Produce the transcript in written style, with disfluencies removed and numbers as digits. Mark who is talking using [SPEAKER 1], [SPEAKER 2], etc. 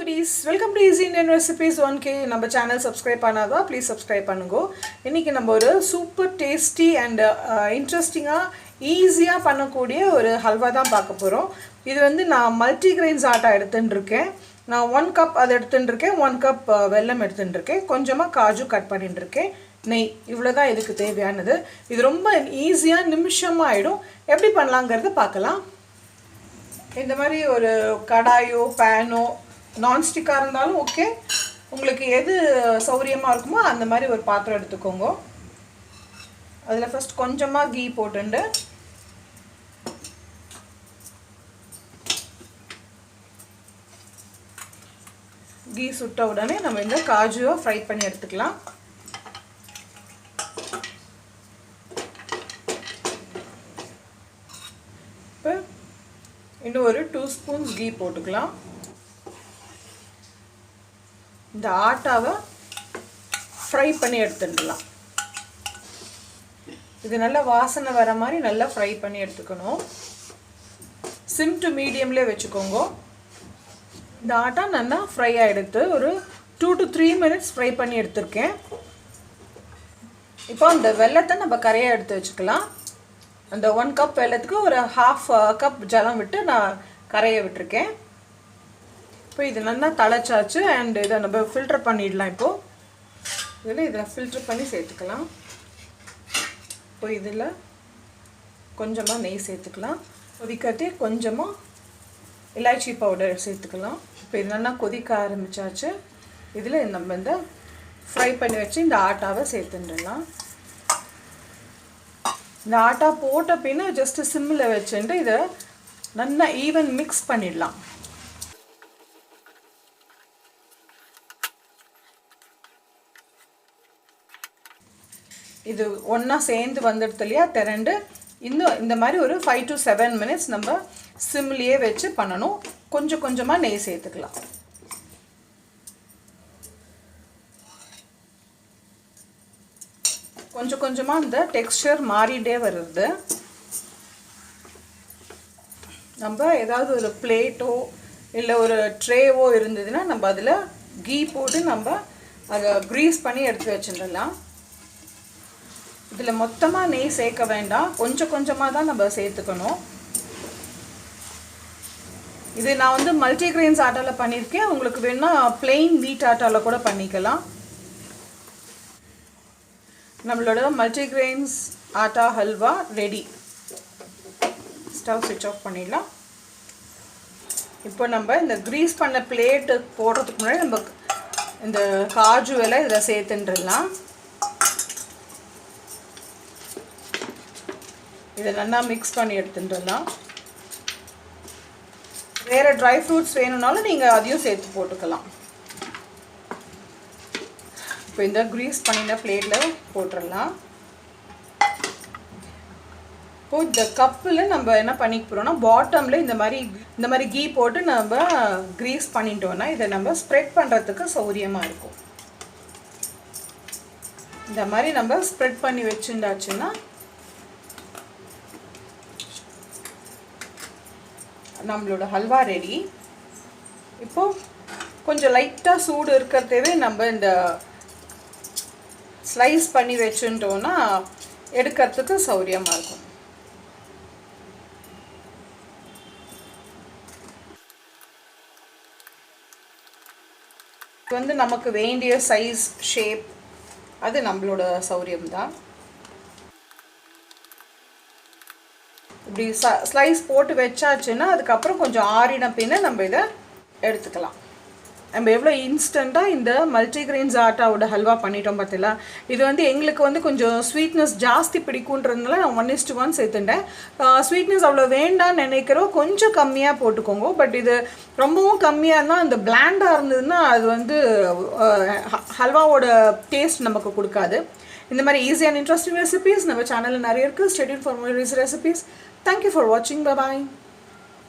[SPEAKER 1] foodies, welcome to Easy Indian Recipes 1K. நம்ம channel subscribe பண்ணாதா please subscribe பண்ணுங்க. இன்னைக்கு நம்ம ஒரு super tasty and interesting ஈஸியா பண்ணக்கூடிய ஒரு ஹல்வா தான் பார்க்க போறோம். இது வந்து நான் multigrains atta எடுத்துட்டு இருக்கேன். நான் 1 cup அது எடுத்துட்டு இருக்கேன். 1 cup வெல்லம் எடுத்துட்டு இருக்கேன். கொஞ்சமா காஜு கட் பண்ணிட்டு இருக்கேன். நெய் இவ்வளவுதான் இதுக்கு தேவையானது. இது ரொம்ப ஈஸியா நிமிஷமா ஆயிடும். எப்படி பண்ணலாம்ங்கறத பார்க்கலாம். இந்த மாதிரி ஒரு கடாயோ பேனோ நான்ஸ்டிக்கா இருந்தாலும் ஓகே, உங்களுக்கு எது சௌரியமா இருக்குமோ அந்த மாதிரி ஒரு பாத்திரம் எடுத்துக்கோங்க. அதுல ஃபர்ஸ்ட் கொஞ்சமா கீ போட்டுண்டு கீ சுட்ட உடனே நம்ம இந்த காஜுவை ஃப்ரை பண்ணி எடுத்துக்கலாம். இப்போ இன்னும் ஒரு 2 ஸ்பூன்ஸ் கீ போட்டுக்கலாம். இந்த ஆட்டாவை ஃப்ரை பண்ணி எடுத்துடலாம். இது நல்ல வாசனை வர மாதிரி நல்லா ஃப்ரை பண்ணி எடுத்துக்கணும். சிம் டு மீடியம்ல வச்சுக்கோங்க. இந்த ஆட்டா நல்லா ஃப்ரை ஆயிடுத்து. ஒரு 2 to 3 minutes ஃப்ரை பண்ணி எடுத்துர்க்கேன். இப்போ இந்த வெல்லத்தை நம்ம கரையா எடுத்து வச்சுக்கலாம். அந்த 1 cup வெல்லத்துக்கு ஒரு half cup ஜலம் விட்டு நான் கரைய விட்டுருக்கேன். இப்போ இது நல்லா தளச்சாச்சு and இத நம்ம ஃபில்டர் பண்ணிடலாம். இப்போ இத ஃபில்டர் பண்ணி சேர்த்துக்கலாம். இப்போ இதுல கொஞ்சமா நெய் சேர்த்துக்கலாம். கொதிக்கட்டே கொஞ்சமா இலாய்ச்சி பவுடர் சேர்த்துக்கலாம். இப்போ இது நல்லா கொதிக்க ஆரம்பிச்சாச்சு. இதுல நம்ம இந்த ஃப்ரை பண்ணி வச்சு இந்த ஆட்டாவை சேர்த்துடலாம். இந்த ஆட்டா போட்ட பின்ன ஜஸ்ட் சிம்ல வச்சுட்டு இத நல்லா ஈவன் மிக்ஸ் பண்ணிடலாம். இது ஒண்ணா சேர்ந்து வந்துடுது இல்லையா திரண்டு. இந்த மாதிரி ஒரு 5 to 7 minutes நம்ம சிம்லயே வச்சு பண்ணணும். கொஞ்சம் கொஞ்சமா நெய் சேர்த்துக்கலாம். கொஞ்சம் கொஞ்சமா இந்த டெக்ஸ்சர் மாறிட்டே வருது. நம்ம ஏதாவது ஒரு பிளேட்டோ இல்ல ஒரு ட்ரேவோ இருந்ததுன்னா நம்ம அதுல கீ போட்டு நம்ம அத கிரீஸ் பண்ணி எடுத்து வச்சிடலாம். இதுல மொத்தமா நெய் சேர்க்க வேண்டாம். கொஞ்சம் கொஞ்சமா தான் நம்ம சேர்த்துக்கணும். இது நான் வந்து மல்டிகிரெயின்ஸ் ஆட்டால பண்ணிருக்கேன். உங்களுக்கு வேணும்னா plain wheat ஆட்டால கூட பண்ணிக்கலாம். நம்மளோட multigrains atta halwa ready. Stove ஸ்விட்ச் ஆஃப் பண்ணிடலாம். இப்போ நம்ம இந்த கிரீஸ் பண்ண பிளேட் போடுறதுக்கு முன்னாடி நம்ம இந்த காஜு எல்லாம் இத சேர்த்துன்றலாம். இத நல்லா mix பண்ணி எடுத்துடலாம். வேற dry fruits வேணும்னாலும் நீங்க அதையும் சேர்த்து போட்டுக்கலாம். இப்போ இந்த grease பண்ணின பிளேட்ல போட்டுறலாம். இப்போ இந்த கப்ல நம்ம என்ன பண்ணிக்க போறோம்னா பாட்டம்ல இந்த மாதிரி கீ போட்டு நம்ம grease பண்ணிட்டோம்னா இத நம்ம ஸ்ப்ரெட் பண்றதுக்கு சௌரியமா இருக்கும். இந்த மாதிரி நம்ம ஸ்ப்ரெட் பண்ணி வெச்சிண்டாச்சுனா நம்மளோட ஹல்வா ரெடி. இப்போ கொஞ்சம் லைட்டா சூடு இருக்கறதே நம்ம இந்த ஸ்லைஸ் பண்ணி வெச்சிட்டோம்னா எடுக்கிறதுக்கு சௌரியமா இருக்கும். இது வந்து நமக்கு வேண்டிய சைஸ் ஷேப் அது நம்மளோட சௌரியம் தான். இப்படி ஸ்லைஸ் போட்டு வெச்சாச்சுன்னா அதுக்கு அப்புறம் கொஞ்சம் ஆறின பின்ன நம்ம இத எடுத்துக்கலாம். நம்ம எவ்வளவு இன்ஸ்டன்ட்டா இந்த மல்டிகிரெயின்ஸ் ஆட்டாவோட ஹல்வா பண்ணிட்டோம் பார்த்தீங்களா. இது வந்து எங்களுக்கு வந்து கொஞ்சம் ஸ்வீட்னஸ் ஜாஸ்தி பிடிக்கும்ன்றதுனால நான் 1:1 சேர்த்துட்டேன். ஸ்வீட்னஸ் அவ்வளவு வேண்டாம்னு நினைக்கிறோம் கொஞ்சம் கம்மியா போட்டுக்கோங்க. பட் இது ரொம்பவும் கம்மியா இருந்தா அந்த பிளாண்டா இருந்ததுன்னா அது வந்து ஹல்வாவோட டேஸ்ட் நமக்கு கொடுக்காது. இந்த மாதிரி easy and interesting recipes நம்ம சேனல்ல நிறைய இருக்கு. Stay tuned for more recipes. Thank you for watching. Bye bye.